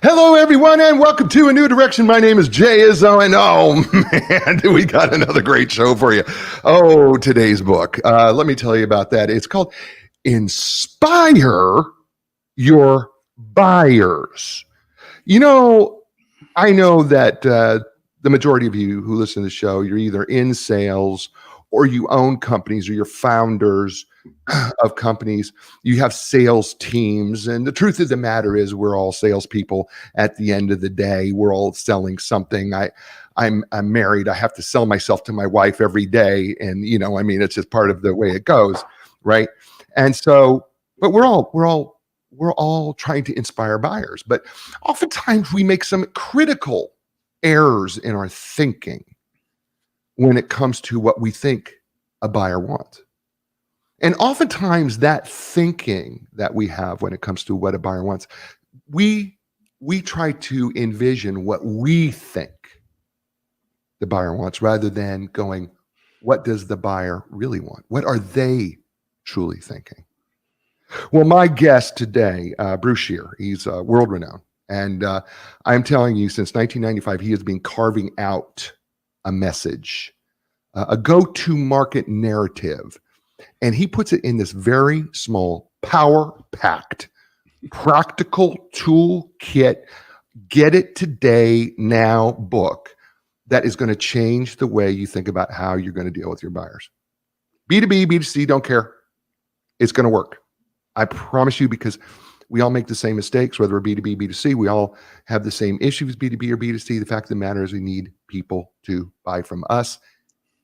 Hello, everyone, and welcome to A New Direction. My name is Jay Izzo, and oh, man, we got another great show for you. Oh, today's book. Let me tell you about that. It's called Inspire Your Buyers. You know, I know that the majority of you who listen to the show, you're either in sales or you own companies or you're founders of companies. You have sales teams. And the truth of the matter is we're all salespeople at the end of the day. We're all selling something. I'm married. I have to sell myself to my wife every day. And, it's just part of the way it goes. Right. And so, but we're all trying to inspire buyers, but oftentimes we make some critical errors in our thinking when it comes to what we think a buyer wants. And oftentimes that thinking that we have when it comes to what a buyer wants, we try to envision what we think the buyer wants rather than going, what does the buyer really want? What are they truly thinking? Well, my guest today, Bruce Scheer, he's world renowned. And I'm telling you, since 1995, he has been carving out a message, a go-to market narrative. And he puts it in this very small, power-packed, practical toolkit, get it today, now book that is going to change the way you think about how you're going to deal with your buyers. B2B, B2C, don't care. It's going to work. I promise you, because we all make the same mistakes, whether we're B2B, B2C. We all have the same issues, B2B or B2C. The fact of the matter is we need people to buy from us.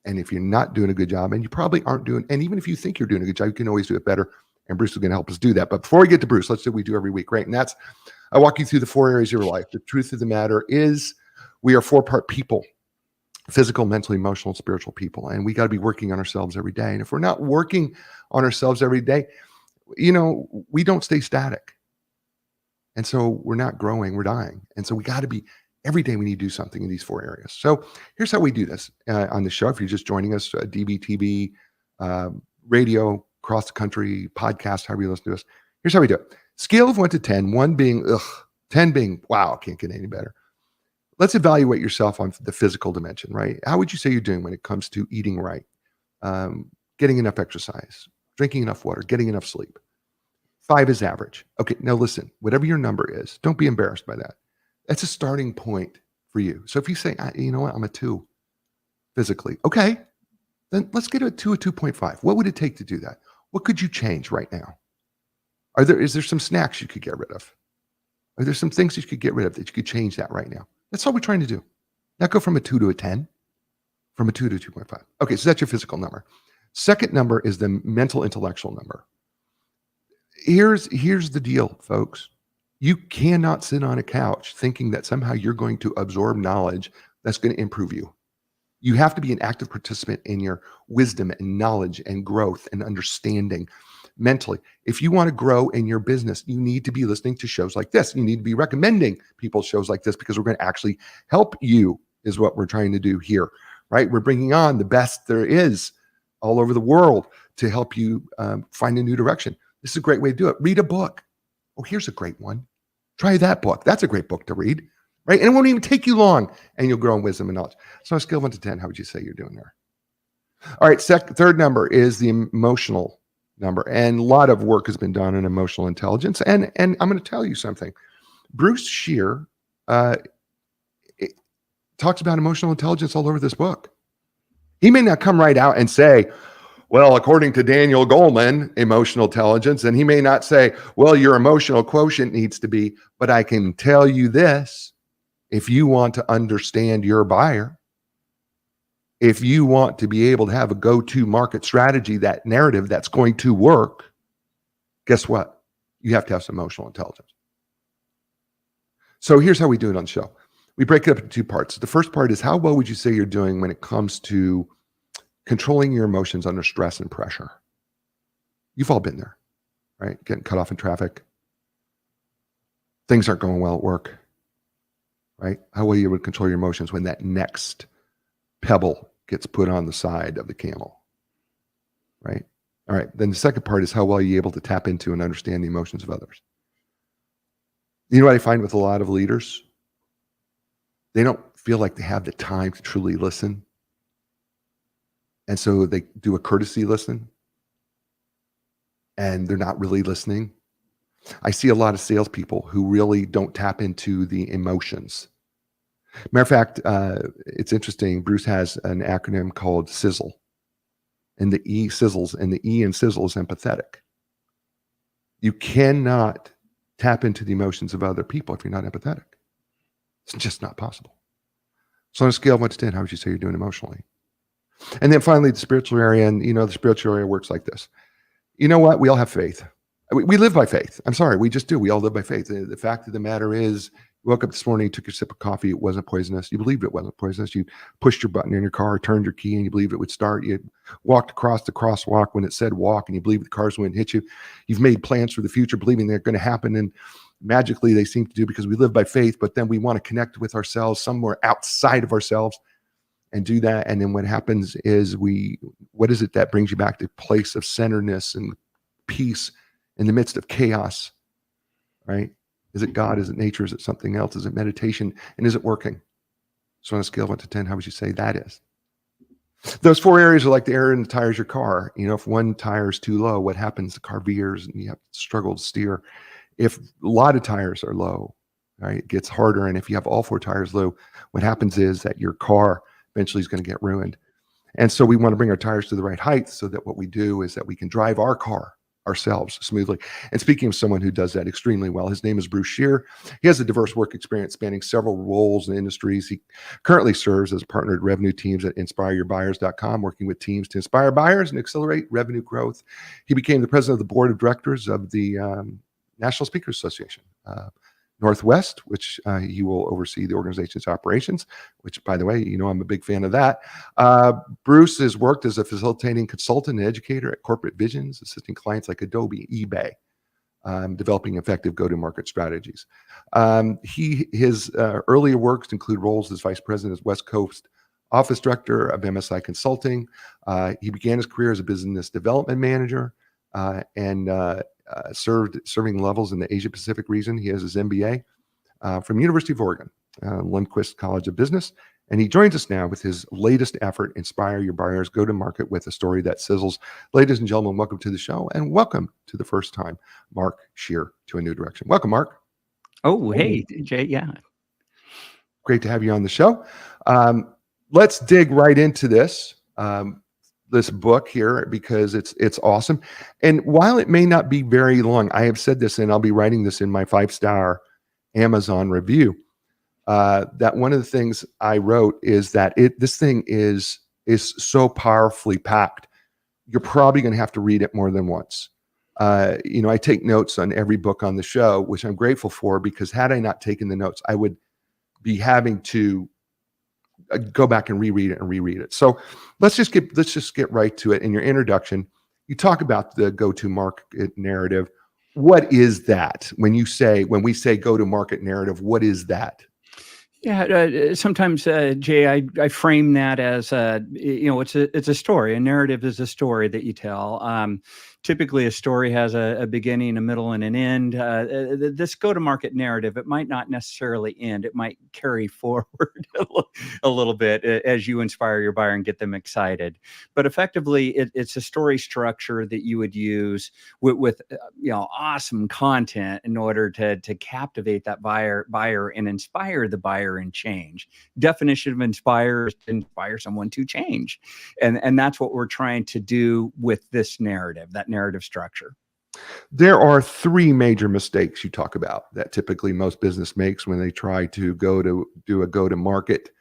And if you're not doing a good job, and you probably aren't doing, and even if you think you're doing a good job, you can always do it better. And Bruce is going to help us do that. But before we get to Bruce, let's do what we do every week, right? And that's, I walk you through the 4 areas of your life. The truth of the matter is we are 4-part people: physical, mentally, emotional, spiritual people. And we got to be working on ourselves every day. And if we're not working on ourselves every day, we don't stay static. And so we're not growing, we're dying. And so we got to be, every day we need to do something in these 4 areas. So here's how we do this on the show. If you're just joining us, DBTV, radio, across the country, podcast, however you listen to us, here's how we do it. Scale of 1 to 10, 1 being, 10 being, wow, can't get any better. Let's evaluate yourself on the physical dimension, right? How would you say you're doing when it comes to eating right, getting enough exercise, drinking enough water, getting enough sleep? 5 is average. Okay, now listen, whatever your number is, don't be embarrassed by that. That's a starting point for you. So if you say, you know what, I'm a 2 physically, okay, then let's get a 2, a 2.5. What would it take to do that? What could you change right now? Is there some snacks you could get rid of? Are there some things you could get rid of that you could change that right now? That's all we're trying to do. Not go from a 2 to a 10, from a 2 to 2.5. Okay, so that's your physical number. Second number is the mental intellectual number. Here's the deal, folks. You cannot sit on a couch thinking that somehow you're going to absorb knowledge that's going to improve you. You have to be an active participant in your wisdom and knowledge and growth and understanding mentally. If you want to grow in your business, you need to be listening to shows like this. You need to be recommending people shows like this, because we're going to actually help you, is what we're trying to do here, right? We're bringing on the best there is all over the world to help you find a new direction. This is a great way to do it. Read a book. Oh, here's a great one. Try that book. That's a great book to read, right? And it won't even take you long, and you'll grow in wisdom and knowledge. So on a scale of 1 to 10, how would you say you're doing there? All right, third number is the emotional number. And a lot of work has been done on emotional intelligence. And I'm going to tell you something. Bruce Scheer talks about emotional intelligence all over this book. He may not come right out and say, well, according to Daniel Goleman, emotional intelligence, and he may not say, well, your emotional quotient needs to be, but I can tell you this: if you want to understand your buyer, if you want to be able to have a go-to market strategy, that narrative that's going to work, guess what? You have to have some emotional intelligence. So here's how we do it on the show. We break it up into 2 parts. The first part is, how well would you say you're doing when it comes to controlling your emotions under stress and pressure? You've all been there, right? Getting cut off in traffic. Things aren't going well at work, right? How well you would control your emotions when that next pebble gets put on the side of the camel, right? All right. Then the second part is, how well are you able to tap into and understand the emotions of others? You know what I find with a lot of leaders? They don't feel like they have the time to truly listen. And so they do a courtesy listen and they're not really listening. I see a lot of salespeople who really don't tap into the emotions. Matter of fact, it's interesting. Bruce has an acronym called SIZZLE, and the E sizzles, and the E in sizzle is empathetic. You cannot tap into the emotions of other people if you're not empathetic. It's just not possible. So on a scale of 1 to 10, how would you say you're doing emotionally? And then finally, the spiritual area, and the spiritual area works like this. You know what? We all have faith. We live by faith. I'm sorry, we just do. We all live by faith. The fact of the matter is, you woke up this morning, you took your sip of coffee, it wasn't poisonous. You believed it wasn't poisonous. You pushed your button in your car, turned your key, and you believed it would start. You walked across the crosswalk when it said walk, and you believed the cars wouldn't hit you. You've made plans for the future, believing they're going to happen, and magically they seem to do, because we live by faith, but then we want to connect with ourselves somewhere outside of ourselves and do that. And then what happens is what is it that brings you back to a place of centeredness and peace in the midst of chaos, right? Is it God? Is it nature? Is it something else? Is it meditation? And is it working? So on a scale of 1 to 10, how would you say that is? Those 4 areas are like the air in the tires of your car. If one tire is too low, what happens? The car veers and you have to struggle to steer. If a lot of tires are low, right, it gets harder. And if you have all 4 tires low, what happens is that your car eventually is going to get ruined. And so we want to bring our tires to the right height so that what we do is that we can drive our car ourselves smoothly. And speaking of someone who does that extremely well, his name is Bruce Scheer. He has a diverse work experience spanning several roles and industries. He currently serves as a partner at revenue teams at inspireyourbuyers.com, working with teams to inspire buyers and accelerate revenue growth. He became the president of the board of directors of the National Speakers Association Northwest, which he will oversee the organization's operations, which, by the way, I'm a big fan of that. Bruce has worked as a facilitating consultant and educator at Corporate Visions, assisting clients like Adobe, eBay, developing effective go-to-market strategies. His earlier works include roles as vice president as West Coast office director of MSI Consulting. He began his career as a business development manager and serving levels in the Asia Pacific region. He has his MBA from University of Oregon, Lundquist College of Business, and he joins us now with his latest effort, Inspire Your Buyers, Go to Market with a Story That Sizzles. Ladies and gentlemen, welcome to the show, and welcome to the first time, Mark Scheer, to A New Direction. Welcome, Mark. Oh, hey, Jay. Yeah. Great to have you on the show. Let's dig right into this. This book here, because it's awesome. And while it may not be very long, I have said this, and I'll be writing this in my 5-star Amazon review, that one of the things I wrote is that this thing is so powerfully packed. You're probably going to have to read it more than once. I take notes on every book on the show, which I'm grateful for, because had I not taken the notes, I would be having to go back and reread it. So let's just get right to it. In your introduction, you talk about the go-to-market narrative. What is that? When we say go-to-market narrative, what is that? Yeah, sometimes, Jay, I frame that as it's a story. A narrative is a story that you tell. Typically, a story has a beginning, a middle, and an end. This go-to-market narrative, it might not necessarily end. It might carry forward a little bit as you inspire your buyer and get them excited. But effectively, it's a story structure that you would use with awesome content in order to captivate that buyer and inspire the buyer and change. Definition of inspire is to inspire someone to change, and that's what we're trying to do with this narrative. That narrative structure. There are 3 major mistakes you talk about that typically most business makes when they try to do a go-to-market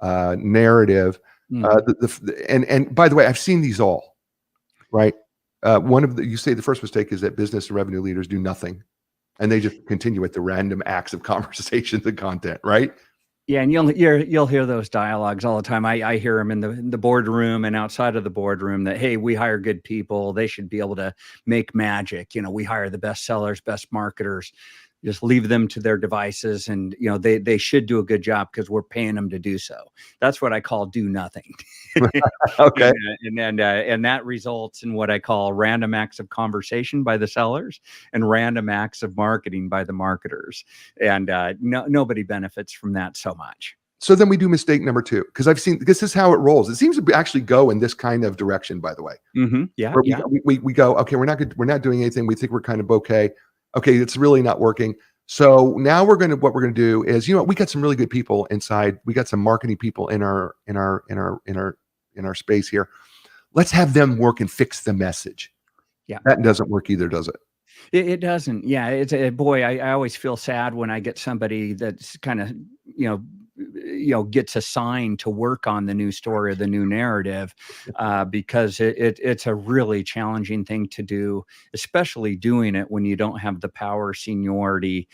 narrative. And by the way, I've seen these all, right? You say the first mistake is that business and revenue leaders do nothing, and they just continue with the random acts of conversations and content, right? Yeah, and you'll hear those dialogues all the time. I hear them in the boardroom and outside of the boardroom that, hey, we hire good people. They should be able to make magic. We hire the best sellers, best marketers. Just leave them to their devices, and they should do a good job because we're paying them to do so. That's what I call do nothing. Okay. And that results in what I call random acts of conversation by the sellers and random acts of marketing by the marketers. And nobody benefits from that so much. So then we do mistake number 2, because this is how it rolls. It seems to actually go in this kind of direction, by the way. Yeah, Where yeah. we go, okay, we're not doing anything. We think we're kind of okay. Okay, it's really not working. So now what we're gonna do is, we got some really good people inside. We got some marketing people in our space here. Let's have them work and fix the message. Yeah. That doesn't work either, does it? It doesn't. Yeah, it's boy. I always feel sad when I get somebody that's kind of gets assigned to work on the new story or the new narrative, because it's a really challenging thing to do, especially doing it when you don't have the power, seniority,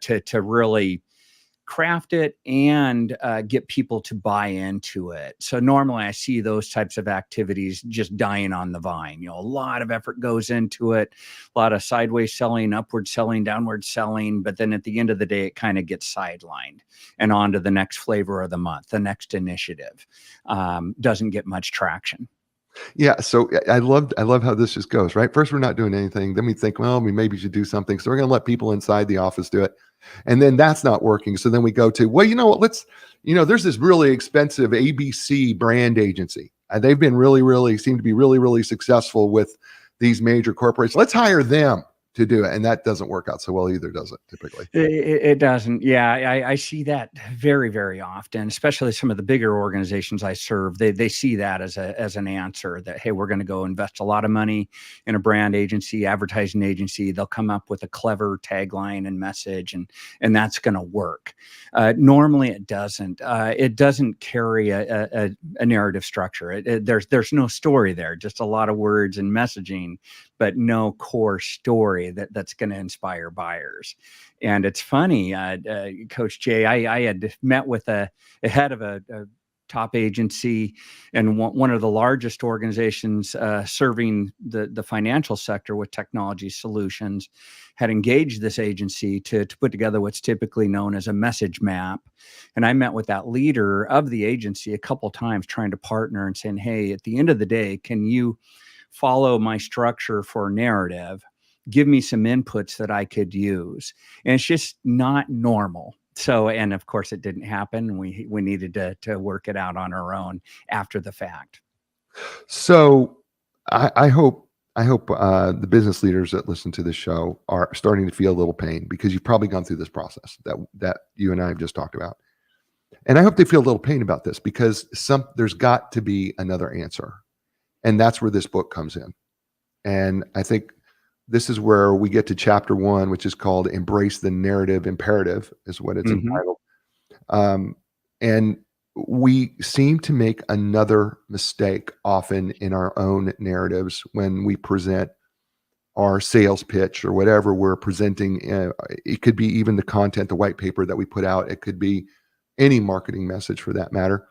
to really craft it and get people to buy into it. So normally I see those types of activities just dying on the vine. A lot of effort goes into it, a lot of sideways selling, upward selling, downward selling, but then at the end of the day, it kind of gets sidelined and on to the next flavor of the month, the next initiative. Doesn't get much traction. Yeah. So I love how this just goes, right? First, we're not doing anything. Then we think, well, we maybe should do something. So we're going to let people inside the office do it. And then that's not working. So then we go to, well, you know what? There's this really expensive ABC brand agency. They've been seem to be really, really successful with these major corporations. Let's hire them to do it. And that doesn't work out so well either, does it, typically? It doesn't. Yeah, I see that very, very often, especially some of the bigger organizations I serve. They see that as an answer that, hey, we're going to go invest a lot of money in a brand agency, advertising agency. They'll come up with a clever tagline and message, and that's going to work. Normally, it doesn't. It doesn't carry a narrative structure. There's no story there, just a lot of words and messaging, but no core story that's going to inspire buyers. And it's funny, Coach Jay, I had met with a head of a top agency and one of the largest organizations serving the financial sector with technology solutions, had engaged this agency to put together what's typically known as a message map. And I met with that leader of the agency a couple times trying to partner and saying, hey, at the end of the day, can you follow my structure for narrative? Give me some inputs that I could use. And it's just not normal. So, and of course it didn't happen. We needed to work it out on our own after the fact. So I hope the business leaders that listen to this show are starting to feel a little pain, because you've probably gone through this process that you and I have just talked about. And I hope they feel a little pain about this, because there's got to be another answer. And that's where this book comes in. And I think this is where we get to chapter 1, which is called Embrace the Narrative Imperative, is what it's entitled. And we seem to make another mistake often in our own narratives when we present our sales pitch or whatever we're presenting. It could be even the content, the white paper that we put out. It could be any marketing message for that matter.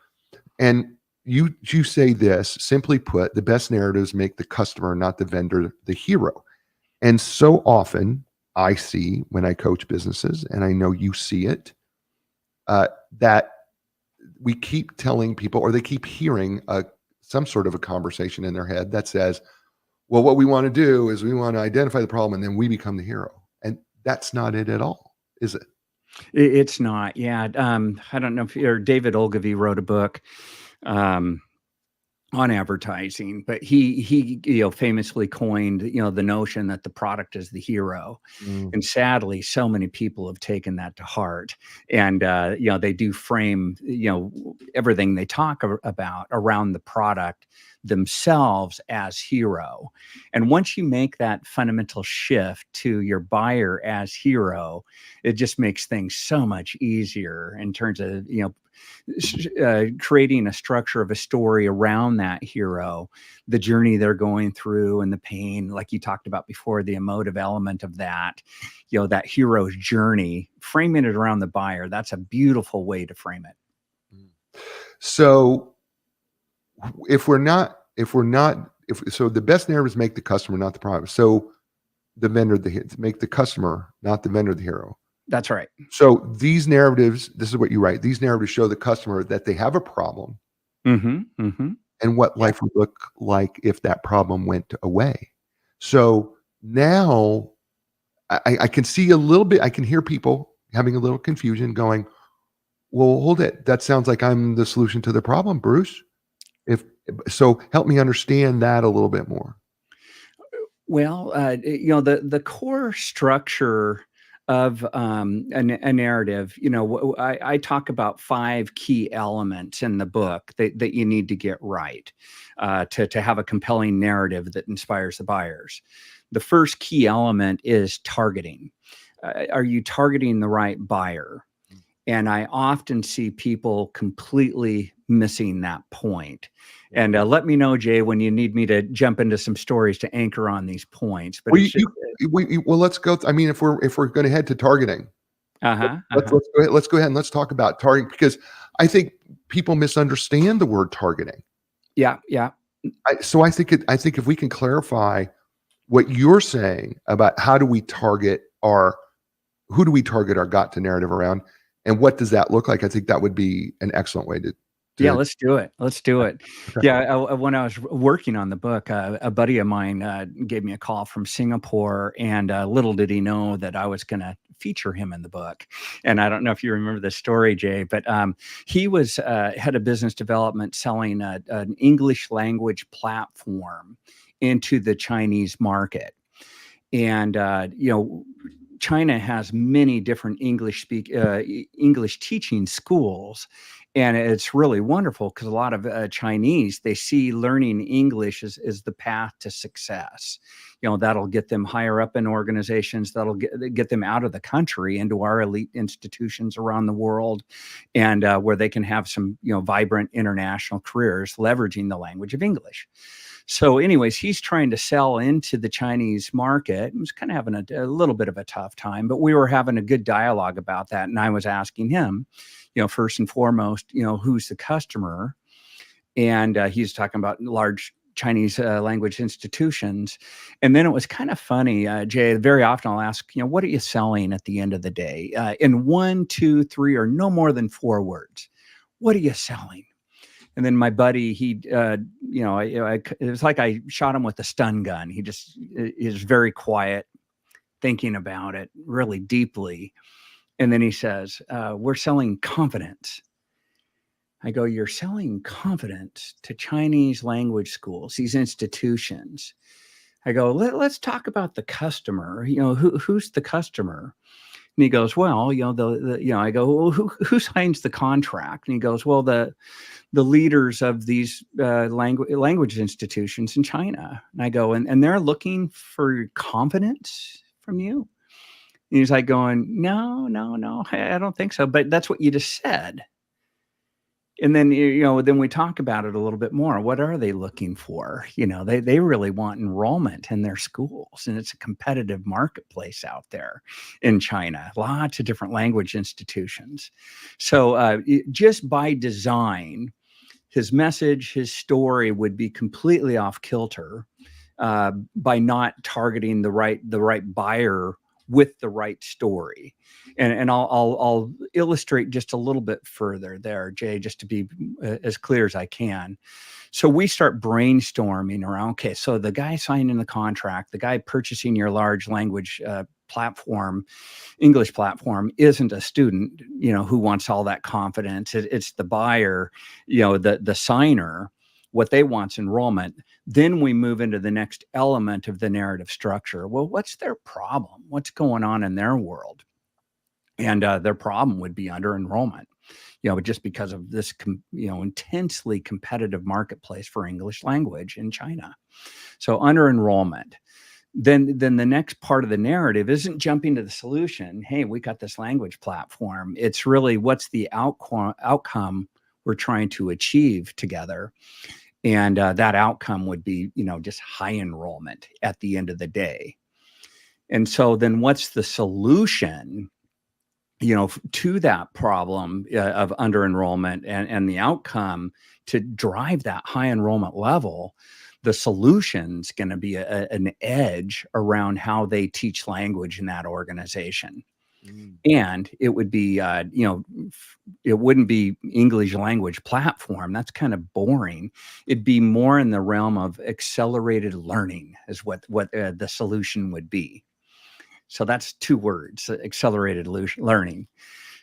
And you say this, simply put, the best narratives make the customer, not the vendor, the hero. And so often I see when I coach businesses, and I know you see it, that we keep telling people, or they keep hearing some sort of a conversation in their head that says, well, what we want to do is we want to identify the problem and then we become the hero. And that's not it at all, is it? It's not. Yeah. I don't know if David Ogilvy wrote a book on advertising, but he famously coined the notion that the product is the hero. And sadly, so many people have taken that to heart, and they do frame everything they talk about around the product themselves as hero. And once you make that fundamental shift to your buyer as hero, it just makes things so much easier in terms of creating a structure of a story around that hero, the journey they're going through and the pain, like you talked about before, the emotive element of that, that hero's journey, framing it around the buyer. That's a beautiful way to frame it. So so the best narratives make the customer, not the product. So the vendor make the customer, not the vendor, the hero. That's right. So these narratives, this is what you write. These narratives show the customer that they have a problem and what Yeah. life would look like if that problem went away. So now I can see a little bit, I can hear people having a little confusion going, well, hold it. That sounds like I'm the solution to the problem, Bruce. If so, help me understand that a little bit more. Well, the core structure of a narrative, I talk about 5 key elements in the book that you need to get right to have a compelling narrative that inspires the buyers. The first key element is targeting. Are you targeting the right buyer? And I often see people completely missing that point. And let me know, Jay, when you need me to jump into some stories to anchor on these points. But Well, it's just, well, let's go. I mean, if we're going to head to targeting, let's go ahead and let's talk about targeting, because I think people misunderstand the word targeting. Yeah. So I think if we can clarify what you're saying about who do we target our got to narrative around, and what does that look like, I think that would be an excellent way to Yeah, let's do it. Okay. Yeah, when I was working on the book, a buddy of mine gave me a call from Singapore, and little did he know that I was going to feature him in the book. And I don't know if you remember this story, Jay, but he was head of business development selling an English language platform into the Chinese market. And China has many different English teaching schools, and it's really wonderful because a lot of Chinese, they see learning English as the path to success. That'll get them higher up in organizations, that'll get them out of the country into our elite institutions around the world, and where they can have some vibrant international careers leveraging the language of English. So anyways, he's trying to sell into the Chinese market. He was kind of having a little bit of a tough time, but we were having a good dialogue about that. And I was asking him, first and foremost, who's the customer? And he's talking about large Chinese language institutions. And then it was kind of funny, Jay, very often I'll ask, what are you selling at the end of the day? In 1, 2, 3, or no more than 4 words. What are you selling? And then my buddy, he, it was like I shot him with a stun gun. He is very quiet, thinking about it really deeply. And then he says, we're selling confidence. I go, you're selling confidence to Chinese language schools, these institutions. I go, let's talk about the customer. Who's the customer? And he goes, well, I go, well, who signs the contract? And he goes, well, the leaders of these language institutions in China. And I go, and they're looking for confidence from you? And he's like going, no, I don't think so. But that's what you just said. And then, then we talk about it a little bit more. What are they looking for? They really want enrollment in their schools, and it's a competitive marketplace out there in China, lots of different language institutions. So just by design, his message, his story would be completely off kilter by not targeting the right buyer with the right story. And I'll illustrate just a little bit further there, Jay, just to be as clear as I can. So we start brainstorming around, okay, so the guy signing the contract, the guy purchasing your large language platform, English platform, isn't a student, who wants all that confidence. It's the buyer, the signer. What they want's enrollment. Then we move into the next element of the narrative structure. Well, what's their problem? What's going on in their world? And their problem would be under enrollment, just because of this, intensely competitive marketplace for English language in China. So under enrollment. Then the next part of the narrative isn't jumping to the solution. Hey, we got this language platform. It's really what's the outcome we're trying to achieve together. And that outcome would be, just high enrollment at the end of the day. And so then what's the solution, to that problem of under enrollment and the outcome to drive that high enrollment level? The solution's going to be an edge around how they teach language in that organization. And it would be, it wouldn't be English language platform. That's kind of boring. It'd be more in the realm of accelerated learning is what the solution would be. So that's 2 words, accelerated learning.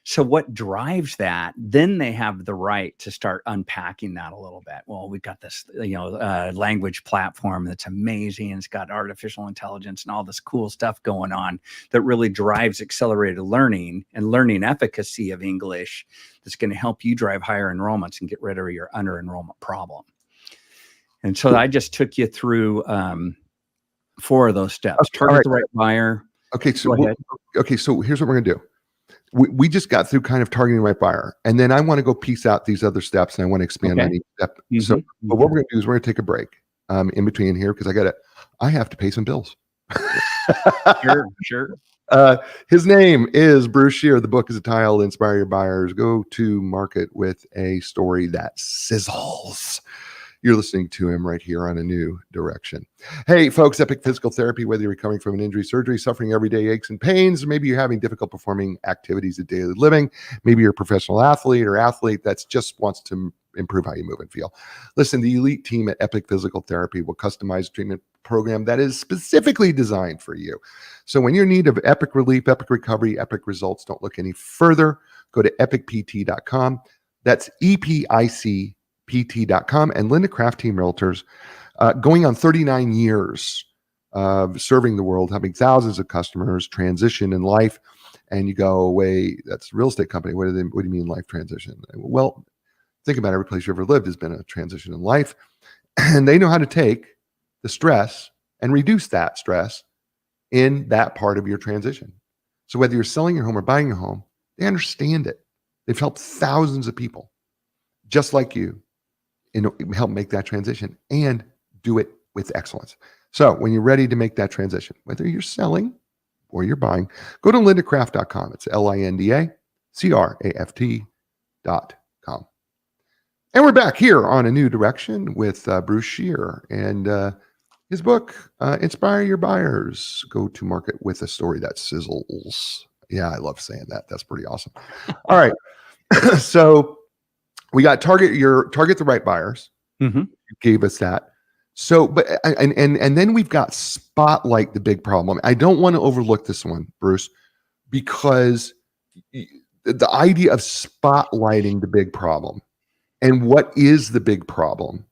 So what drives that? Then they have the right to start unpacking that a little bit. Well, we've got this, language platform that's amazing. It's got artificial intelligence and all this cool stuff going on that really drives accelerated learning and learning efficacy of English. That's going to help you drive higher enrollments and get rid of your under enrollment problem. And so I just took you through 4 of those steps. Okay, Target the right buyer. Okay, so Go ahead. so here's what we're gonna do. We just got through kind of targeting the right buyer, and then I want to go piece out these other steps, and I want to expand on each step. So, but what we're gonna do is we're gonna take a break in between here because I have to pay some bills. Sure. His name is Bruce Scheer. The book is entitled "Inspire Your Buyers." Go to market with a story that sizzles. You're listening to him right here on A New Direction. Hey, folks, Epic Physical Therapy, whether you're recovering from an injury, surgery, suffering everyday aches and pains, or maybe you're having difficult performing activities of daily living, maybe you're a professional athlete that just wants to improve how you move and feel. Listen, the elite team at Epic Physical Therapy will customize a treatment program that is specifically designed for you. So when you're in need of epic relief, epic recovery, epic results, don't look any further. Go to epicpt.com. That's EPIC. pt.com and Linda Craft Team Realtors, going on 39 years of serving the world, having thousands of customers transition in life. And you go away, that's a real estate company. What do you mean life transition? Well, think about every place you ever lived has been a transition in life. And they know how to take the stress and reduce that stress in that part of your transition. So whether you're selling your home or buying your home, they understand it. They've helped thousands of people just like you and help make that transition and do it with excellence. So when you're ready to make that transition, whether you're selling or you're buying, go to lindacraft.com. It's LINDACRAFT.com. And we're back here on A New Direction with Bruce Scheer and his book, Inspire Your Buyers. Go to market with a story that sizzles. Yeah, I love saying that. That's pretty awesome. All right. So we got target the right buyers. You gave us that. So, but and then we've got spotlight the big problem. I don't want to overlook this one, Bruce, because the idea of spotlighting the big problem and what is the big problem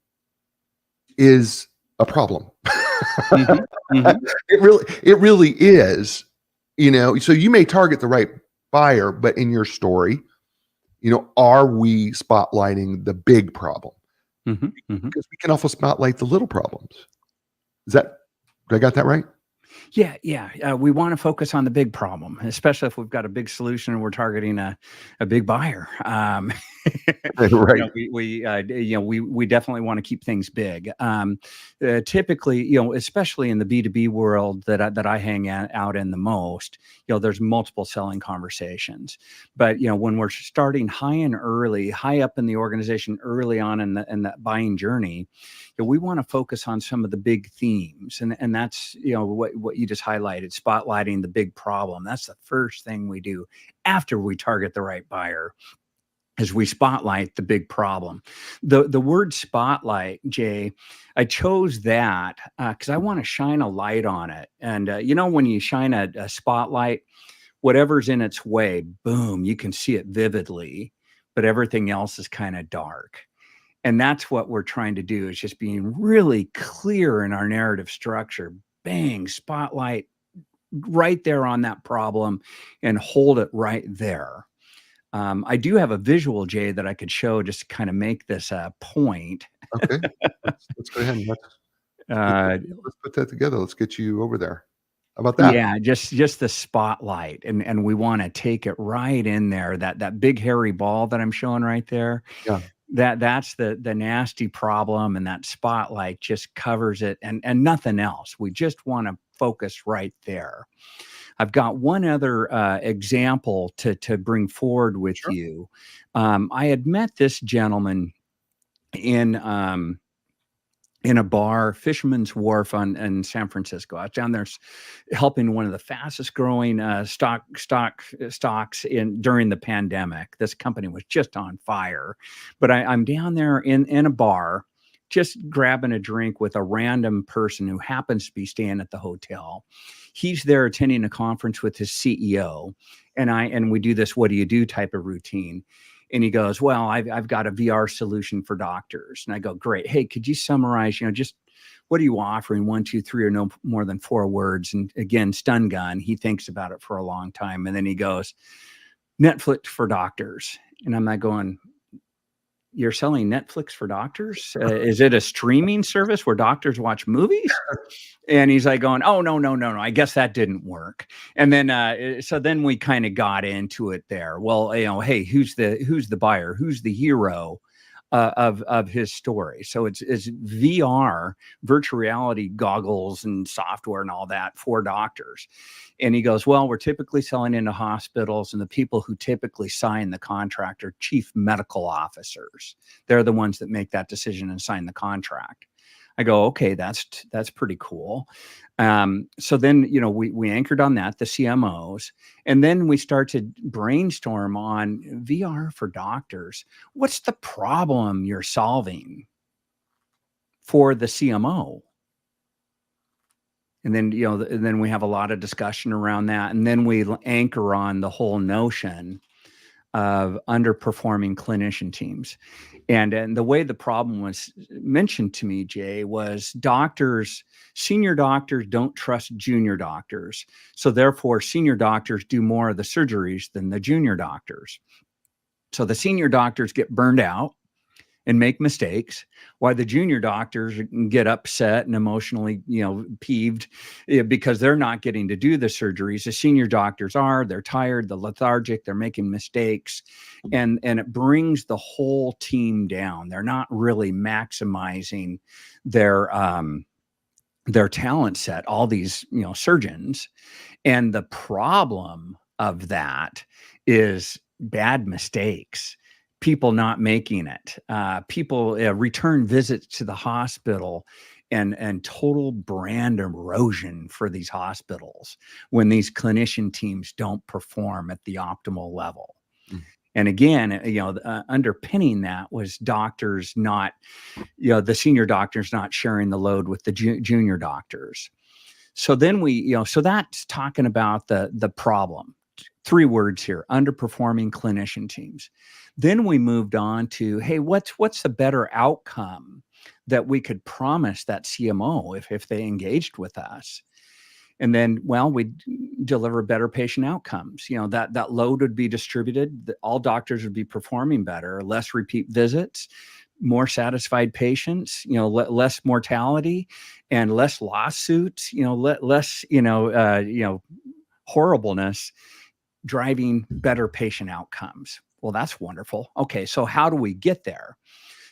is a problem. It really is. So you may target the right buyer, but in your story, are we spotlighting the big problem? Because we can also spotlight the little problems. Did I got that right? Yeah. We want to focus on the big problem, especially if we've got a big solution and we're targeting a big buyer. Right. We definitely want to keep things big. Typically, especially in the B2B world that I hang out in the most, there's multiple selling conversations. But when we're starting high up in the organization, early on in that buying journey, we want to focus on some of the big themes, and that's what you just highlighted, spotlighting the big problem. That's the first thing we do after we target the right buyer, is we spotlight the big problem. The word spotlight, Jay, I chose that because I want to shine a light on it. And when you shine a spotlight, whatever's in its way, boom, you can see it vividly, but everything else is kind of dark. And that's what we're trying to do, is just being really clear in our narrative structure. Bang, spotlight right there on that problem and hold it right there. I do have a visual, Jay, that I could show just to kind of make this a point. Okay. Let's go ahead and let's put that together. Let's get you over there. How about that? Yeah, just the spotlight. And we want to take it right in there. That big hairy ball that I'm showing right there. Yeah. That's the nasty problem, and that spotlight just covers it and nothing else. We just want to focus right there. I've got one other example to bring forward with you. I had met this gentleman in in a bar, Fisherman's Wharf in San Francisco. I was down there helping one of the fastest growing stocks during the pandemic. This company was just on fire, but I'm down there in a bar, just grabbing a drink with a random person who happens to be staying at the hotel. He's there attending a conference with his CEO, and we do this "what do you do" type of routine. And he goes, well, I've got a VR solution for doctors. And I go, great. Hey, could you summarize, just what are you offering? 1, 2, 3, or no more than 4 words. And again, stun gun. He thinks about it for a long time. And then he goes, Netflix for doctors. And I'm not going, you're selling Netflix for doctors? Is it a streaming service where doctors watch movies? And he's like going, oh, no. I guess that didn't work. And then, so then we kind of got into it there. Well, hey, who's the buyer? Who's the hero of his story? So it's VR, virtual reality goggles and software and all that for doctors. And he goes, well, we're typically selling into hospitals, and the people who typically sign the contract are chief medical officers. They're the ones that make that decision and sign the contract. I go, okay, that's pretty cool. So then, we anchored on that, the CMOs, and then we start to brainstorm on VR for doctors. What's the problem you're solving for the CMO? And then, and then we have a lot of discussion around that. And then we anchor on the whole notion of underperforming clinician teams. And the way the problem was mentioned to me, Jay, was senior doctors don't trust junior doctors. So therefore, senior doctors do more of the surgeries than the junior doctors. So the senior doctors get burned out and make mistakes, while the junior doctors get upset and emotionally, peeved because they're not getting to do the surgeries. The senior doctors they're tired, they're lethargic, they're making mistakes, and it brings the whole team down. They're not really maximizing their talent set, all these, surgeons. And the problem of that is bad mistakes. People not making it, people return visits to the hospital, and total brand erosion for these hospitals when these clinician teams don't perform at the optimal level. And again, underpinning that was doctors not, the senior doctors not sharing the load with the junior doctors. So then so that's talking about the problem. 3 words here: underperforming clinician teams. Then we moved on to, hey, what's the better outcome that we could promise that CMO if they engaged with us? And then, we deliver better patient outcomes. That load would be distributed. All doctors would be performing better, less repeat visits, more satisfied patients, less mortality and less lawsuits, less, horribleness, driving better patient outcomes. Well, that's wonderful. Okay, so how do we get there?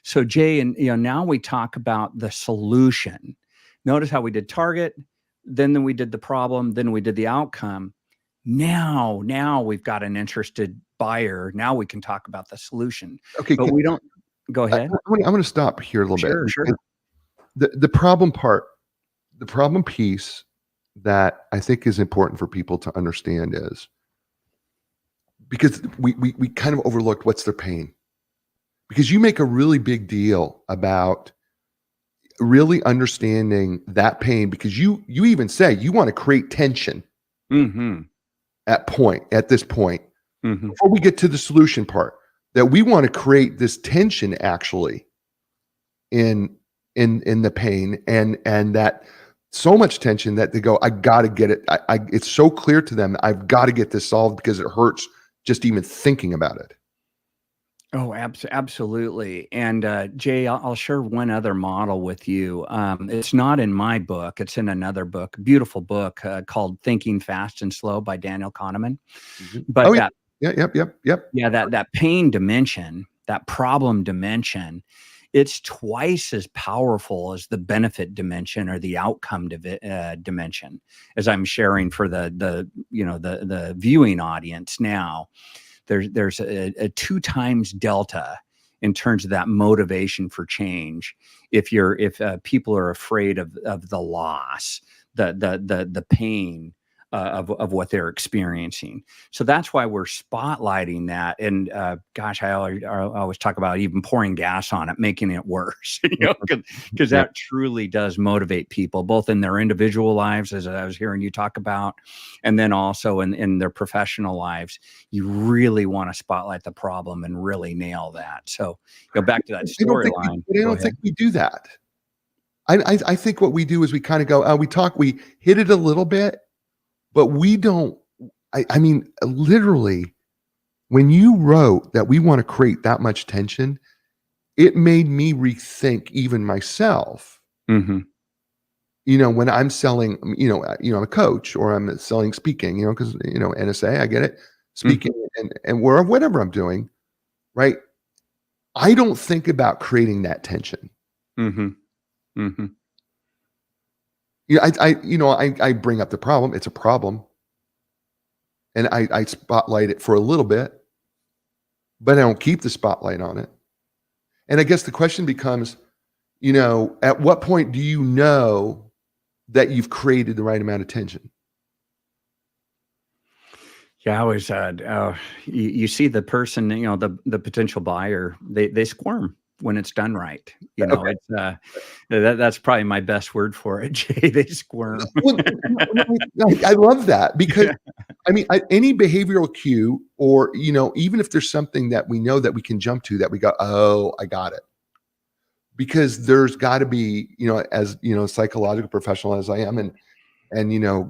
So Jay, and now we talk about the solution. Notice how we did target, then we did the problem, then we did the outcome. Now we've got an interested buyer. Now we can talk about the solution. Okay, but we don't. Go ahead. I'm going to stop here a little bit. Sure. The problem part, the problem piece that I think is important for people to understand is, because we kind of overlooked what's their pain. Because you make a really big deal about really understanding that pain, because you even say you want to create tension at this point, before we get to the solution part, that we want to create this tension actually in the pain, and that so much tension that they go, I got to get it. It's so clear to them, I've got to get this solved because it hurts just even thinking about it. Oh, absolutely. And Jay, I'll share one other model with you. It's not in my book. It's in another book, beautiful book called Thinking Fast and Slow by Daniel Kahneman. But that pain dimension, that problem dimension, it's twice as powerful as the benefit dimension or the outcome dimension, as I'm sharing for the viewing audience now. There's a 2 times delta in terms of that motivation for change. If people are afraid of the loss, the pain of what they're experiencing. So that's why we're spotlighting that. And gosh, I always talk about even pouring gas on it, making it worse, because that truly does motivate people, both in their individual lives, as I was hearing you talk about, and then also in their professional lives. You really want to spotlight the problem and really nail that. So go back to that storyline. I don't think we do that. I think what we do is we kind of go, we hit it a little bit, but we don't. I mean, literally, when you wrote that we want to create that much tension, it made me rethink even myself. Mm-hmm. When I'm selling, I'm a coach or I'm selling speaking, because NSA, I get it, speaking and whatever I'm doing, right? I don't think about creating that tension. Mm-hmm. Mm-hmm. I bring up the problem. It's a problem. And I spotlight it for a little bit, but I don't keep the spotlight on it. And I guess the question becomes, at what point do you know that you've created the right amount of tension? Yeah, I always you see the person, the potential buyer, they squirm when it's done right. Okay. It's that's probably my best word for it, Jay. They squirm. Well, I love that because I mean, any behavioral cue, or even if there's something that we know that we can jump to, that we go, oh, I got it. Because there's got to be, as psychological professional as I am, and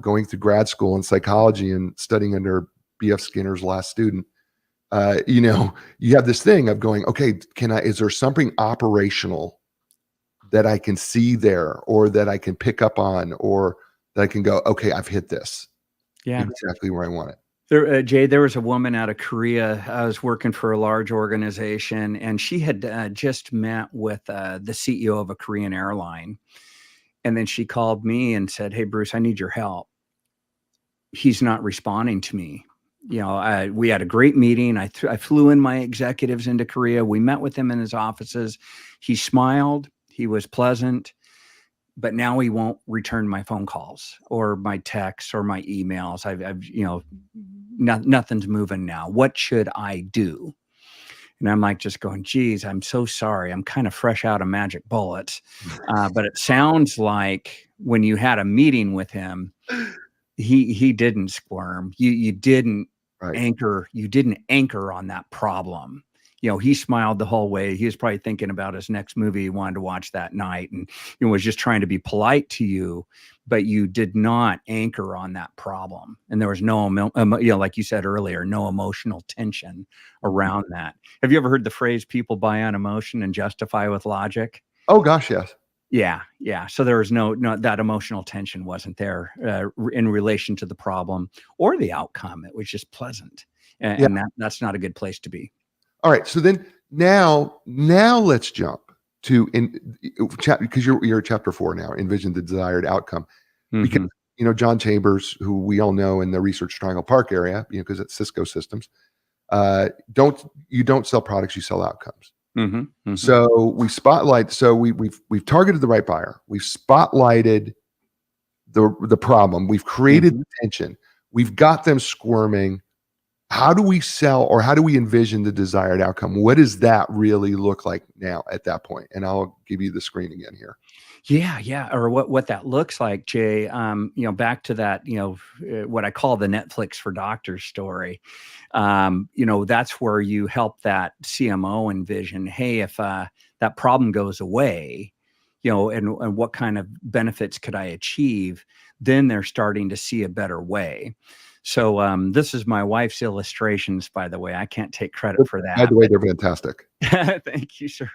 going through grad school in psychology and studying under B.F. Skinner's last student, you have this thing of going, okay, is there something operational that I can see there, or that I can pick up on, or that I can go, okay, I've hit this. Yeah, exactly where I want it. Jay, there was a woman out of Korea. I was working for a large organization, and she had just met with the CEO of a Korean airline. And then she called me and said, "Hey, Bruce, I need your help. He's not responding to me. We had a great meeting. I flew in my executives into Korea. We met with him in his offices. He smiled. He was pleasant. But now he won't return my phone calls or my texts or my emails. Nothing's moving now. What should I do?" And I'm like, just going, geez, I'm so sorry. I'm kind of fresh out of magic bullets. But it sounds like when you had a meeting with him, he didn't squirm. You didn't anchor. You didn't anchor on that problem. He smiled the whole way. He was probably thinking about his next movie he wanted to watch that night, and was just trying to be polite to you, but you did not anchor on that problem. And there was no, like you said earlier, no emotional tension around that. Have you ever heard the phrase "people buy on emotion and justify with logic"? Oh gosh, yes. Yeah. So there was no that emotional tension wasn't there in relation to the problem or the outcome. It was just pleasant, and that's not a good place to be. All right. So then now let's jump to because you're chapter 4 now. Envision the desired outcome. Because John Chambers, who we all know in the Research Triangle Park area, because it's Cisco Systems, you don't sell products, you sell outcomes. So we spotlight. So we've targeted the right buyer. We've spotlighted the problem. We've created the tension. We've got them squirming. How do we sell, or how do we envision the desired outcome? What does that really look like now at that point? And I'll give you the screen again here. Yeah. Or what that looks like, Jay, back to that, what I call the Netflix for Doctors story. That's where you help that CMO envision, hey, if that problem goes away, and what kind of benefits could I achieve? Then they're starting to see a better way. So this is my wife's illustrations, by the way. I can't take credit for that. By the way, they're fantastic. Thank you, sir.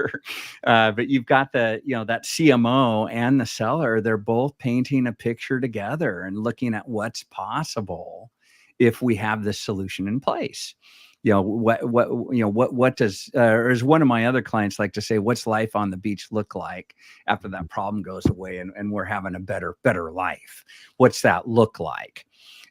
But you've got that CMO and the seller. They're both painting a picture together and looking at what's possible if we have this solution in place. What does, or as one of my other clients like to say, what's life on the beach look like after that problem goes away and we're having a better life? What's that look like?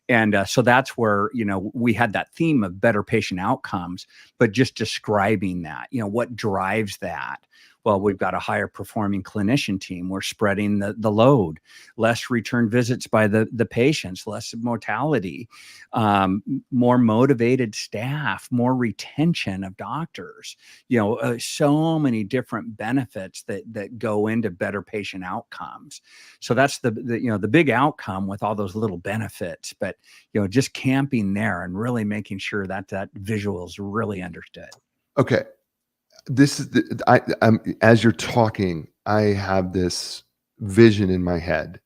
And so that's where, we had that theme of better patient outcomes, but just describing that, what drives that? Well, we've got a higher performing clinician team. We're spreading the load, less return visits by the patients, less mortality, more motivated staff, more retention of doctors, so many different benefits that go into better patient outcomes. So that's the big outcome with all those little benefits, but just camping there and really making sure that visual is really understood. Okay. This is as you're talking, I have this vision in my head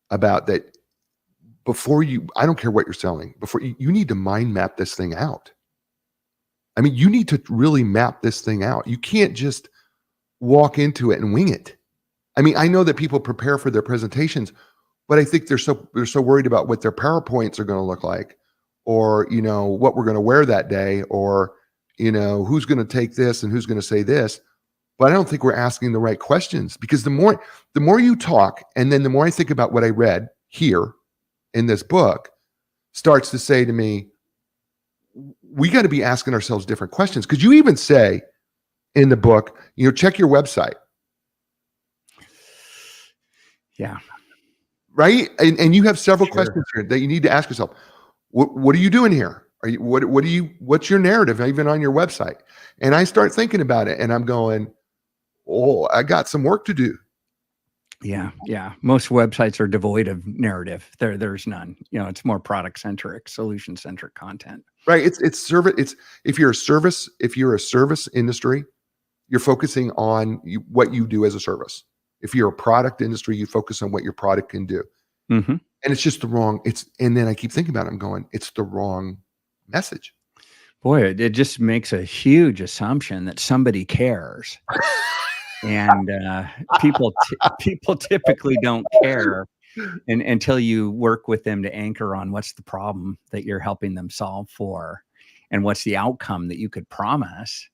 about that I don't care what you're selling, before you need to mind map this thing out. I mean, you need to really map this thing out. You can't just walk into it and wing it. I mean, I know that people prepare for their presentations, but I think they're so worried about what their PowerPoints are going to look like, or what we're going to wear that day, or who's going to take this and who's going to say this. But I don't think we're asking the right questions, because the more you talk, and then the more I think about what I read here in this book, starts to say to me, we got to be asking ourselves different questions. Because you even say in the book, check your website. Yeah. Right. And you have several Sure. questions here that you need to ask yourself. What are you doing here? What's your narrative even on your website? And I start thinking about it, and I'm going, oh, I got some work to do. Yeah. Most websites are devoid of narrative. There's none. It's more product centric, solution centric content. Right. It's service. If you're a service industry, you're focusing on what you do as a service. If you're a product industry, you focus on what your product can do. Mm-hmm. And it's just and then I keep thinking about it. I'm going, it's the wrong message. Boy, it just makes a huge assumption that somebody cares. And people typically don't care until you work with them to anchor on what's the problem that you're helping them solve for, and what's the outcome that you could promise.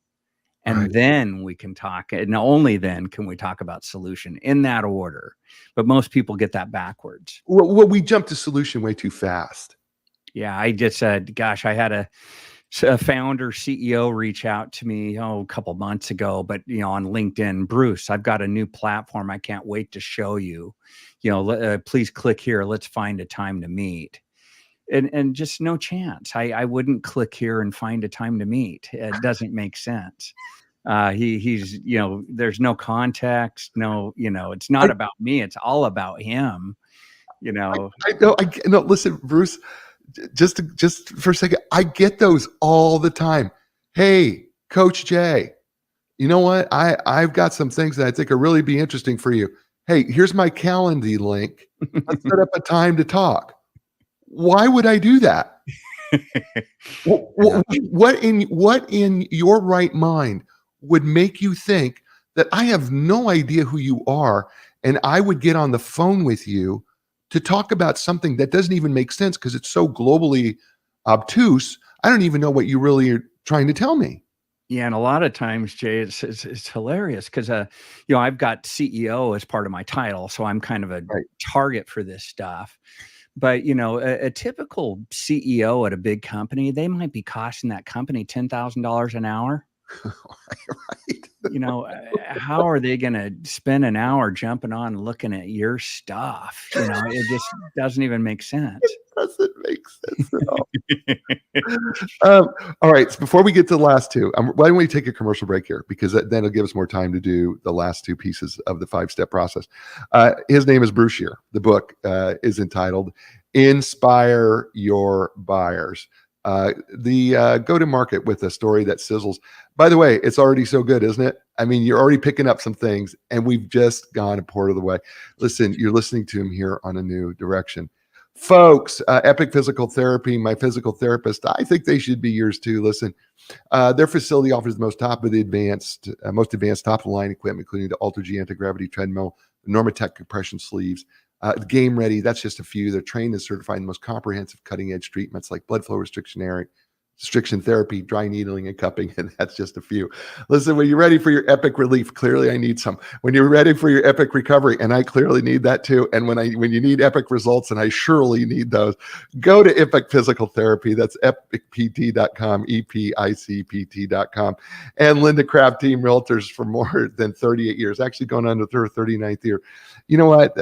And Right. then we can talk, and only then can we talk about solution, in that order. But most people get that backwards. Well, we jump to solution way too fast. Yeah, I just said, gosh, I had a founder CEO reach out to me a couple months ago, but on LinkedIn, Bruce, I've got a new platform I can't wait to show you. Please click here. Let's find a time to meet. And just no chance. I wouldn't click here and find a time to meet. It doesn't make sense. He's there's no context. No, it's not about me. It's all about him. I know. Listen, Bruce. Just for a second, I get those all the time. Hey, Coach Jay, you know what? I've got some things that I think will really be interesting for you. Hey, here's my Calendly link. Let's set up a time to talk. Why would I do that? What in your right mind would make you think that I have no idea who you are, and I would get on the phone with you to talk about something that doesn't even make sense because it's so globally obtuse? I don't even know what you really are trying to tell me. Yeah, and a lot of times, Jay, it's hilarious because I've got CEO as part of my title, so I'm kind of a target for this stuff. But a typical CEO at a big company, they might be costing that company $10,000 an hour. Right. How are they going to spend an hour jumping on looking at your stuff? It just doesn't even make sense. It doesn't make sense at all. All right. So before we get to the last two, why don't we take a commercial break here? Because then it'll give us more time to do the last two pieces of the 5-step process. His name is Bruce Scheer. The book is entitled Inspire Your Buyers. The go to market with a story that sizzles. By the way, it's already so good, isn't it? I mean, you're already picking up some things, and we've just gone a quarter of the way. Listen, you're listening to him here on A New Direction. Folks, Epic Physical Therapy, my physical therapist, I think they should be yours too. Listen, their facility offers the most advanced top of the line equipment, including the Ultra G anti-gravity treadmill, the Normatec compression sleeves, Game Ready. That's just a few. They're trained and certified in the most comprehensive cutting edge treatments like blood flow restriction, restriction therapy, dry needling, and cupping, and that's just a few. Listen, when you're ready for your epic relief, clearly I need some. When you're ready for your epic recovery, and I clearly need that too. And when you need epic results, and I surely need those, go to Epic Physical Therapy. That's epicpt.com, EPICPT.com. And Linda Craft Team Realtors for more than 38 years, actually going on to her 39th year. You know what?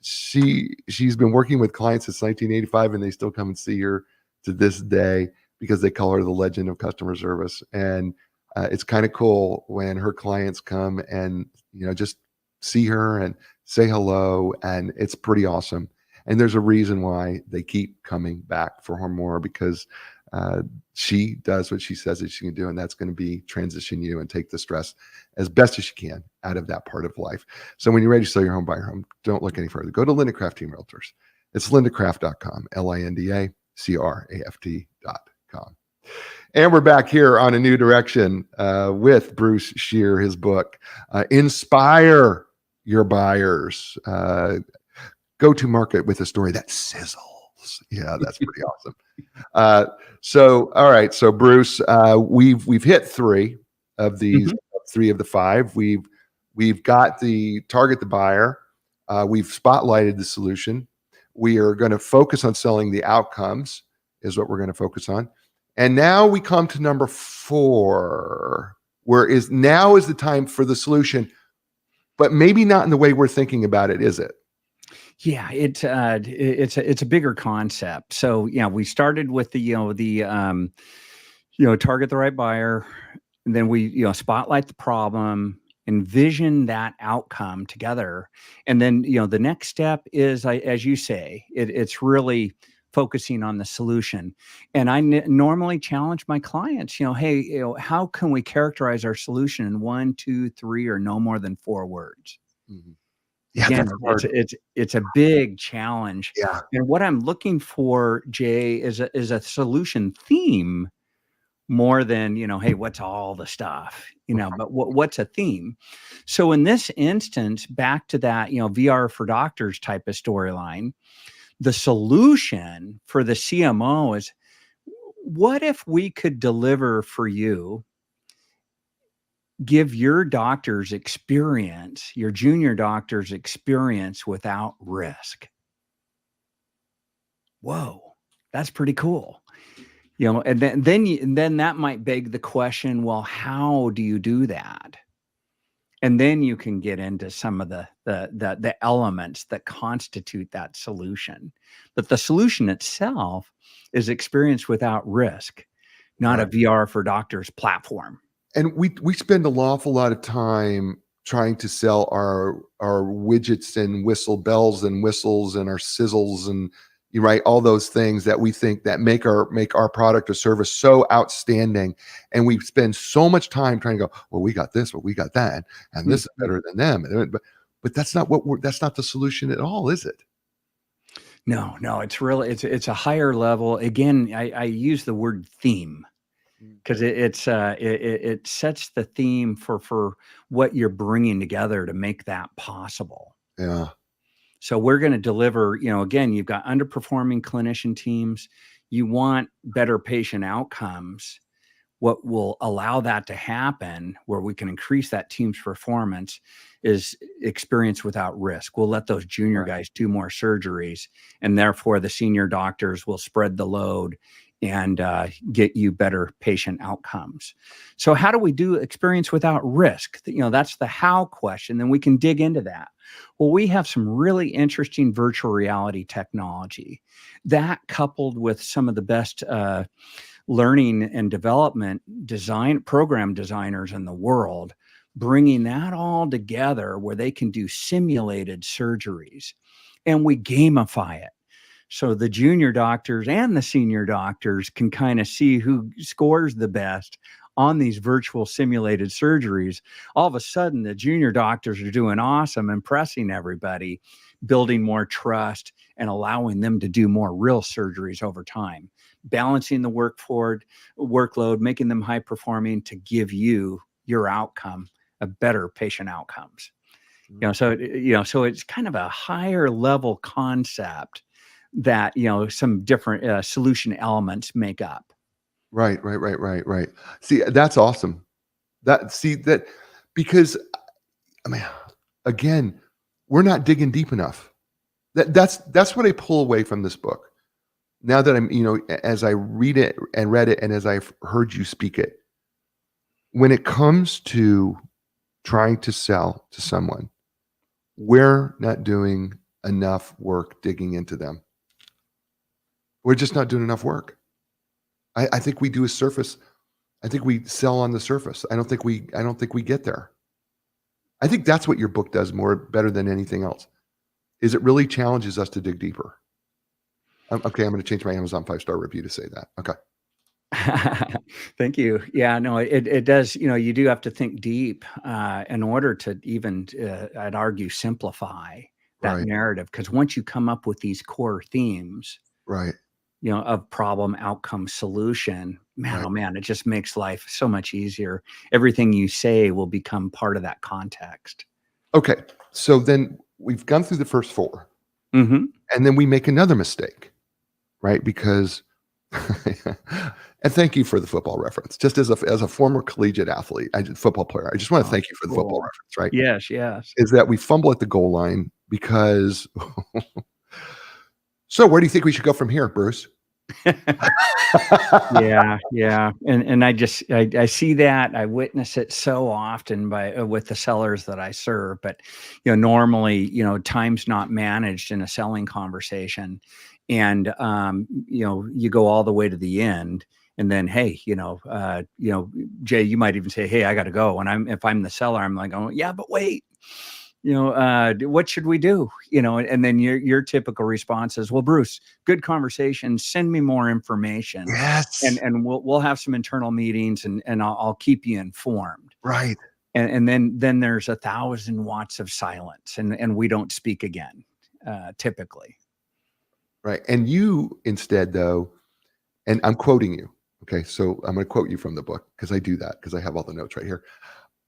She's been working with clients since 1985, and they still come and see her to this day because they call her the legend of customer service. And it's kind of cool when her clients come and, just see her and say hello. And it's pretty awesome. And there's a reason why they keep coming back for her more, because she does what she says that she can do. And that's going to be transition you and take the stress as best as you can out of that part of life. So when you're ready to sell your home, buy your home, don't look any further. Go to Linda Craft Team Realtors. It's lindacraft.com, LINDACRAFT.com. And we're back here on A New Direction with Bruce Scheer, his book, Inspire Your Buyers. Go to market with a story that sizzles. Yeah, that's pretty awesome. All right. So Bruce, we've hit three of these, three of the five. We've got the target the buyer. We've spotlighted the solution. We are going to focus on selling the outcomes, is what we're going to focus on. And now we come to number 4, now is the time for the solution, but maybe not in the way we're thinking about it, is it? Yeah, it's a bigger concept. So we started with the target the right buyer, and then we spotlight the problem, envision that outcome together, and then the next step is, as you say, it's really focusing on the solution. And I normally challenge my clients, hey, how can we characterize our solution in 1, 2, 3, or no more than 4 words? Mm-hmm. Yeah, Again, it's a big challenge. Yeah. And what I'm looking for, Jay, is a solution theme more than, hey, what's all the stuff, but what's a theme? So in this instance, back to that, VR for doctors type of storyline, the solution for the CMO is, what if we could deliver for you, give your doctors experience, your junior doctors experience without risk? Whoa, that's pretty cool. And then that might beg the question, well, how do you do that? And then you can get into some of the elements that constitute that solution. But the solution itself is experience without risk, not a VR for doctors platform. And we spend an awful lot of time trying to sell our widgets and bells and whistles and our sizzles and all those things that we think that make our product or service so outstanding. And we spend so much time trying to go, well, we got this, well, we got that, and this is better than them. But that's not that's not the solution at all, is it? No, it's really, it's a higher level. Again, I use the word theme, because it sets the theme for what you're bringing together to make that possible. Yeah. So we're going to deliver, again, you've got underperforming clinician teams. You want better patient outcomes. What will allow that to happen, where we can increase that team's performance, is experience without risk. We'll let those junior guys do more surgeries, and therefore the senior doctors will spread the load and get you better patient outcomes. So how do we do experience without risk? That's the how question. Then we can dig into that. Well, we have some really interesting virtual reality technology that, coupled with some of the best learning and development program designers in the world, bringing that all together where they can do simulated surgeries, and we gamify it. So the junior doctors and the senior doctors can kind of see who scores the best on these virtual simulated surgeries. All of a sudden, the junior doctors are doing awesome, impressing everybody, building more trust, and allowing them to do more real surgeries over time, balancing the workload, making them high performing to give you your outcome, a better patient outcomes. So it's kind of a higher level concept that some different solution elements make up. Right. See, that's awesome. That because I mean, again, we're not digging deep enough. That's what I pull away from this book. Now that I'm, as I read it and read it, and as I've heard you speak it, when it comes to trying to sell to someone, we're not doing enough work digging into them. We're just not doing enough work. I think we do a surface. I think we sell on the surface. I don't think we get there. I think that's what your book does better than anything else. Is it really challenges us to dig deeper. Okay, I'm going to change my Amazon 5-star review to say that. Okay. Thank you. Yeah, no, it does. You do have to think deep in order to even, I'd argue, simplify that Right. narrative. Because once you come up with these core themes, Right. of problem, outcome, solution, man, Right. oh man, it just makes life so much easier. Everything you say will become part of that context. Okay. So then we've gone through the first four, Hmm. and then we make another mistake, right? Because and thank you for the football reference. Just as a former collegiate athlete, football player, I just want to Oh, thank you for the football cool. reference, right? Yes, yes. Is that we fumble at the goal line because so where do you think we should go from here, Bruce? Yeah, yeah, and I see that, I witness it so often by with the sellers that I serve, but, normally, time's not managed in a selling conversation, and, you go all the way to the end, and then, hey, Jay, you might even say, "Hey, I gotta go," and if I'm the seller, I'm like, "Oh, yeah, but wait." What should we do? And then your typical response is, well, Bruce, good conversation. Send me more information, and Yes. we'll have some internal meetings, and I'll keep you informed. Right. And then there's 1,000 watts of silence, and we don't speak again, typically. Right. And you instead, though, and I'm quoting you. Okay. So I'm going to quote you from the book because I do that because I have all the notes right here.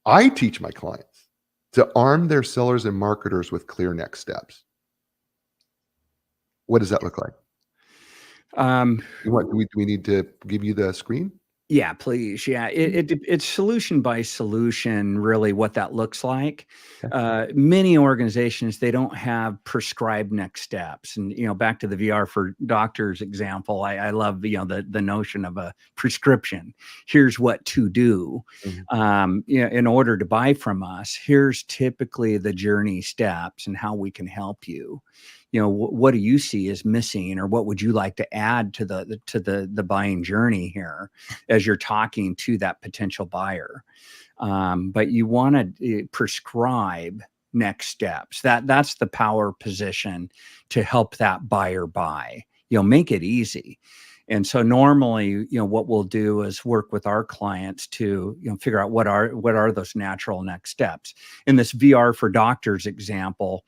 I teach my clients to arm their sellers and marketers with clear next steps. What does that look like? Um, Do we need to give you the screen? Yeah, please. Yeah, it's solution by solution, really, what that looks like. Okay. Many organizations, they don't have prescribed next steps, and back to the VR for doctors example. I love the notion of a prescription. Here's what to do. Mhm. In order to buy from us, here's typically the journey steps and how we can help you. What do you see as missing, or what would you like to add to the buying journey here as you're talking to that potential buyer? But you want to prescribe next steps. That's the power position to help that buyer buy. Make it easy. And so normally, what we'll do is work with our clients to, figure out what are those natural next steps. In this VR for doctors example,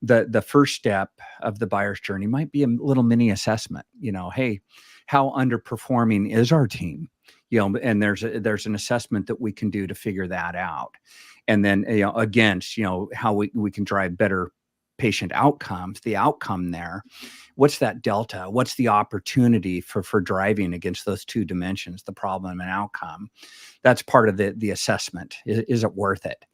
the first step of the buyer's journey might be a little mini assessment. Hey, how underperforming is our team? And there's an assessment that we can do to figure that out. And then, against, how we can drive better patient outcomes, the outcome there. What's that delta? What's the opportunity for driving against those two dimensions, the problem and outcome? That's part of the assessment. Is it worth it?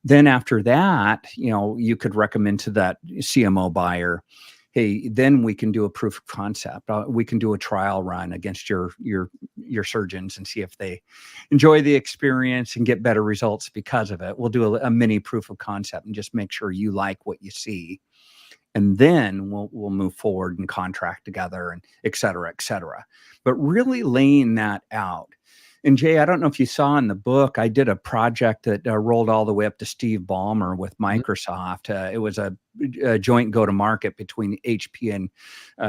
Then after that, you could recommend to that CMO buyer, hey, then we can do a proof of concept. We can do a trial run against your surgeons and see if they enjoy the experience and get better results because of it. We'll do a mini proof of concept and just make sure you like what you see. And then we'll move forward and contract together and et cetera, et cetera. But really laying that out. And Jay, I don't know if you saw in the book, I did a project that rolled all the way up to Steve Ballmer with Mhm. Microsoft. It was a joint go-to-market between HP and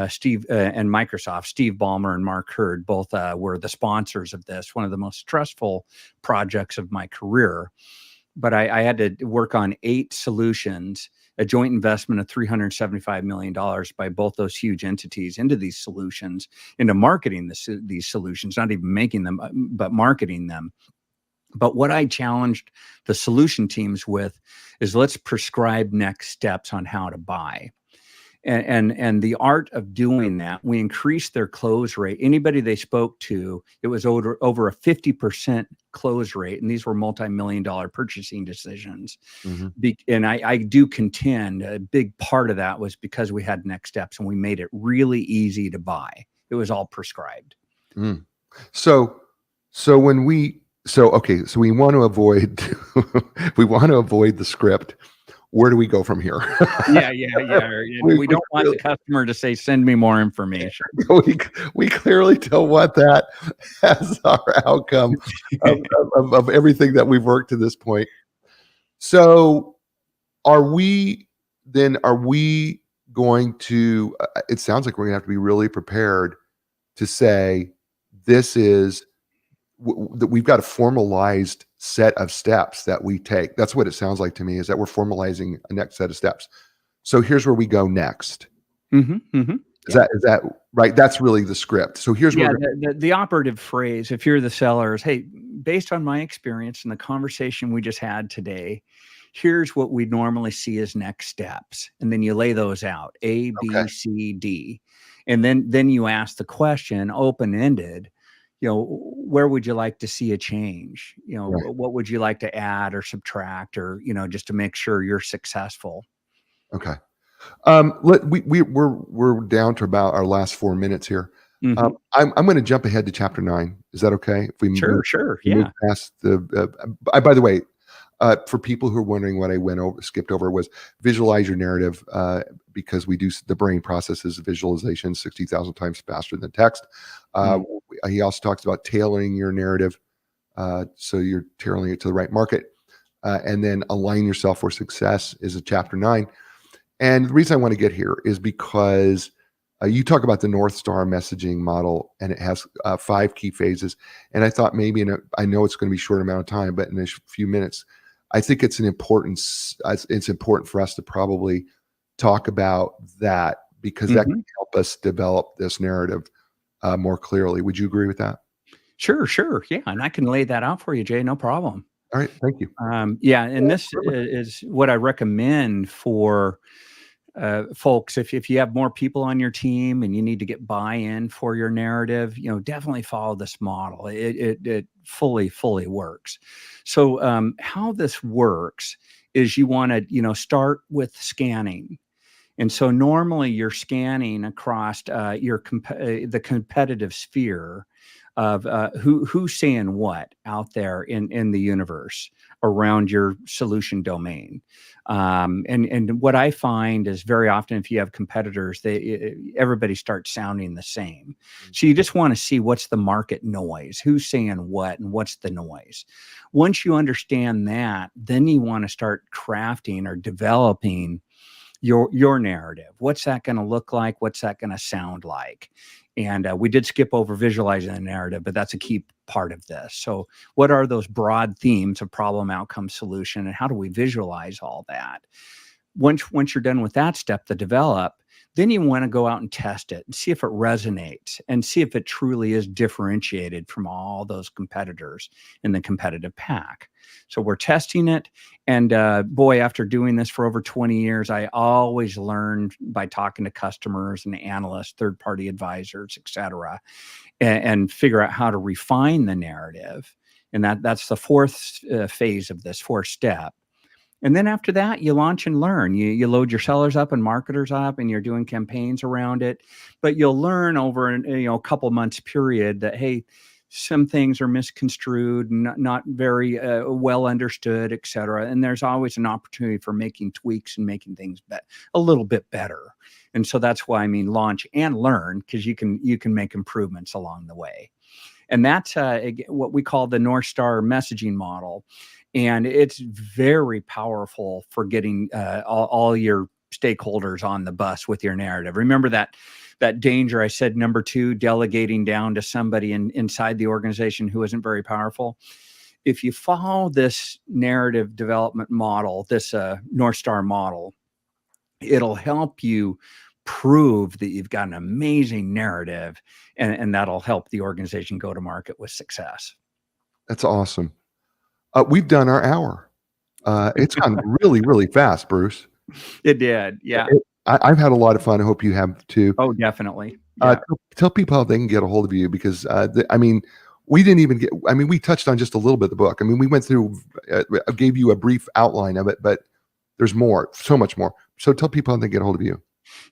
Steve and Microsoft. Steve Ballmer and Mark Hurd both were the sponsors of this. One of the most stressful projects of my career. But I had to work on 8 solutions, a joint investment of $375 million by both those huge entities into these solutions, into marketing these solutions, not even making them, but marketing them. But what I challenged the solution teams with is let's prescribe next steps on how to buy. And the art of doing that, we increased their close rate. Anybody they spoke to, it was over a 50% close rate, and these were multi-million-dollar purchasing decisions. And I do contend a big part of that was because we had next steps and we made it really easy to buy. It was all prescribed. So when we want to avoid the script. Where do we go from here? Yeah. We don't want the customer to say, "Send me more information." We clearly don't want that as our outcome of everything that we've worked to this point. So, are we going to? It sounds like we're going to have to be really prepared to say this is that we've got a formalized set of steps that we take. That's what it sounds like to me, is that we're formalizing a next set of steps. So here's where we go next. Is that right? That's really the script. So here's where the operative phrase, if you're the seller, is, hey, based on my experience and the conversation we just had today, here's what we normally see as next steps. And then you lay those out, A, B, C, D. And then you ask the question, open-ended, where would you like to see a change? What would you like to add or subtract, or, just to make sure you're successful? Okay. We're down to about our last 4 minutes here. I'm going to jump ahead to chapter 9. Is that okay? If we move past by the way, for people who are wondering what I skipped over, was visualize your narrative, because the brain processes visualization 60,000 times faster than text. He also talks about tailoring your narrative, so you're tailoring it to the right market, and then align yourself for success is a chapter 9. And the reason I want to get here is because you talk about the North Star messaging model, and it has 5 key phases. And I thought maybe I know it's going to be a short amount of time, but in a few minutes, I think it's important for us to probably talk about that, because that can help us develop this narrative more clearly. Would you agree with that? Sure. Yeah. And I can lay that out for you, Jay. No problem. All right. Thank you. And this is what I recommend for folks. If you have more people on your team and you need to get buy-in for your narrative, definitely follow this model. It fully works. So how this works is you want to, start with scanning. And so normally you're scanning across the competitive sphere of who's saying what out there in the universe around your solution domain. And what I find is very often, if you have competitors, everybody starts sounding the same. So you just want to see what's the market noise, who's saying what, and what's the noise. Once you understand that, then you want to start crafting or developing your narrative. What's that going to look like? What's that going to sound like? And we did skip over visualizing the narrative, but that's a key part of this. So what are those broad themes of problem, outcome, solution, and how do we visualize all that? Once you're done with that step, the develop, then you want to go out and test it and see if it resonates and see if it truly is differentiated from all those competitors in the competitive pack. So we're testing it. And boy, after doing this for over 20 years, I always learned by talking to customers and analysts, third-party advisors, et cetera, and figure out how to refine the narrative. And that's the fourth phase of this, fourth step. And then after that, you launch and learn. You load your sellers up and marketers up, and you're doing campaigns around it. But you'll learn over a couple months period that, hey, some things are misconstrued, not very well understood, et cetera. And there's always an opportunity for making tweaks and making things a little bit better. And so that's why launch and learn, because you can make improvements along the way. And that's what we call the North Star messaging model. And it's very powerful for getting all your stakeholders on the bus with your narrative. Remember that danger I said, number 2, delegating down to somebody inside the organization who isn't very powerful. If you follow this narrative development model, this North Star model, it'll help you prove that you've got an amazing narrative, and that'll help the organization go to market with success. That's awesome. We've done our hour. It's gone really, really fast, Bruce. It did. Yeah. I've had a lot of fun. I hope you have too. Oh, definitely. Yeah. Tell people how they can get a hold of you, because I mean, we didn't even get. I mean, we touched on just a little bit of the book. I mean, we went through, gave you a brief outline of it, but there's more, so much more. So tell people how they get a hold of you.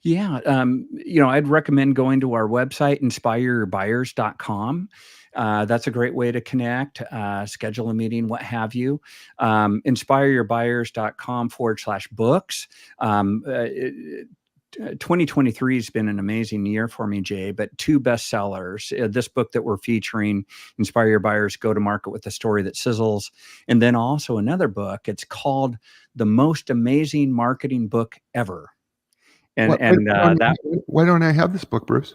Yeah. I'd recommend going to our website, inspireyourbuyers.com. That's a great way to connect, schedule a meeting, what have you. Inspireyourbuyers.com/books. 2023 has been an amazing year for me, Jay, but 2 bestsellers. This book that we're featuring, Inspire Your Buyers, Go to Market with a Story That Sizzles. And then also another book. It's called The Most Amazing Marketing Book Ever. And Why don't I have this book, Bruce?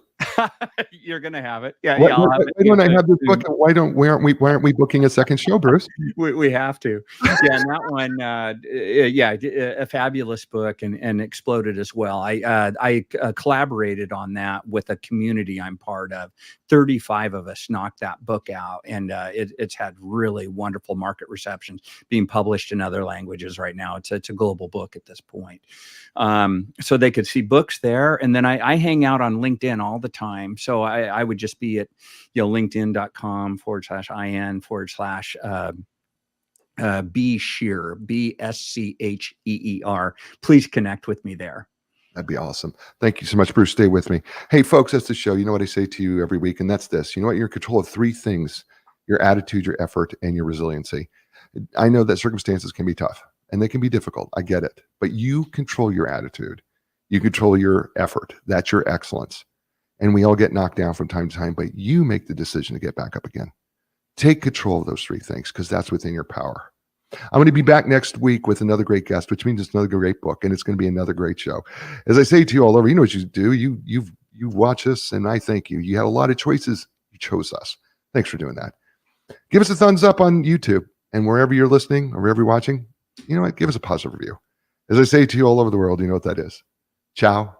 You're gonna have it. Yeah, Why, yeah. I'll have why don't I have this book? Why aren't we booking a second show, Bruce? We have to. Yeah, and that one, a fabulous book, and exploded as well. I collaborated on that with a community I'm part of. 35 of us knocked that book out, and it's had really wonderful market receptions, being published in other languages right now. It's a global book at this point. So they could see books there, and then I hang out on LinkedIn all the time. So I would just be at linkedin.com/in/B Scheer, BSCHEER. Please connect with me there. That'd be awesome. Thank you so much, Bruce. Stay with me. Hey, folks, that's the show. You know what I say to you every week, and that's this. You know what? You're in control of 3 things: your attitude, your effort, and your resiliency. I know that circumstances can be tough and they can be difficult. I get it. But you control your attitude. You control your effort. That's your excellence. And we all get knocked down from time to time, but you make the decision to get back up again. Take control of those 3 things, because that's within your power. I'm going to be back next week with another great guest, which means it's another great book, and it's going to be another great show. As I say to you all over, you know what you do. You watch us, and I thank you. You had a lot of choices. You chose us. Thanks for doing that. Give us a thumbs up on YouTube, and wherever you're listening or wherever you're watching, you know what? Give us a positive review. As I say to you all over the world, you know what that is. Ciao.